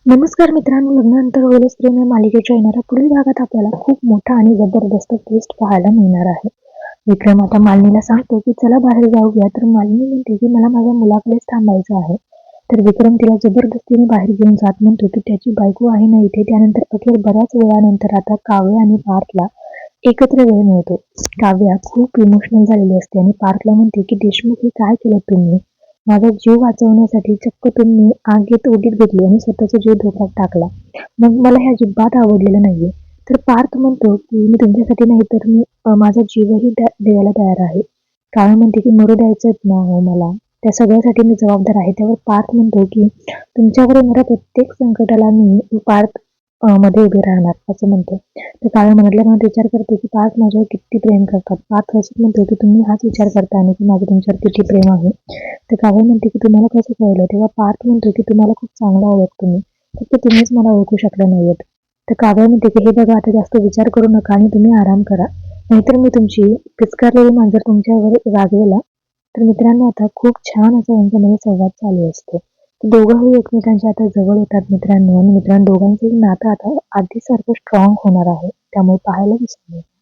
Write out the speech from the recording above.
नमस्कार मित्रांनो, लग्नानंतर होईलच प्रेम या मालिकेच्या येणाऱ्या पुढील भागात आपल्याला खूप मोठा आणि जबरदस्त ट्विस्ट पाहायला मिळणार आहे. विक्रम आता मालिनीला सांगतो की चला बाहेर जाऊया, तर मालिनी म्हणते की मला माझ्या मुलाकडेच थांबायचं आहे. तर विक्रम तिला जबरदस्तीने बाहेर घेऊन जात म्हणतो की त्याची बायको आहे ना इथे. त्यानंतर अखेर बऱ्याच वेळानंतर आता काव्य आणि पार्थला एकत्र वेळ मिळतो. काव्या खूप इमोशनल झालेली असते आणि पार्थला म्हणते की देशमुख हे काय केलं तुम्ही? माझा जीव वाचवण्यासाठी चक्क तुम्ही आगीत उडीत घेतली आणि स्वतःचा जीव धोक्यात टाकला. मग मला हे अजिबात आवडलेलं नाहीये. तर पार्थ म्हणतो की मी तुमच्यासाठी नाही तर मी माझा जीवही द्यायला तयार आहे. काव्य म्हणते की मरू द्यायचंच ना हो मला. त्या सगळ्यासाठी मी जबाबदार आहे. त्यावर पार्थ म्हणतो की तुमच्यावर येणाऱ्या प्रत्येक संकटाला मी पार्थ मध्ये उभे राहणार असं म्हणतो. तर काव्य मनातल्या मनात विचार करते की पार्थ माझ्यावर किती प्रेम करतात. पार्थ हसत म्हणतो की तुम्ही हाच विचार करता आणि की माझं तुमच्यावर किती प्रेम आहे. तर काव्य म्हणते की तुम्हाला कसं कळलं? तेव्हा पार्थ म्हणतो की तुम्हाला खूप चांगला ओळखतो मी. फक्त तुम्हीच मला ओळखू शकला नाहीयेत. तर काव्य म्हणते की हे बघा, आता जास्त विचार करू नका आणि तुम्ही आराम करा. नाहीतर मी तुमची पिचकारलेली मांजर तुमच्यावर गाजवेला. तर मित्रांनो, आता खूप छान असा यांच्यामध्ये संवाद चालू असतो. दोघंही एकमेकांच्या आता जवळ येतात मित्रांनो, आणि मित्रांनो दोघांचंही नातं आता आधीसारखं स्ट्रॉंग होणार आहे. त्यामुळे पाहायला विसरू नका.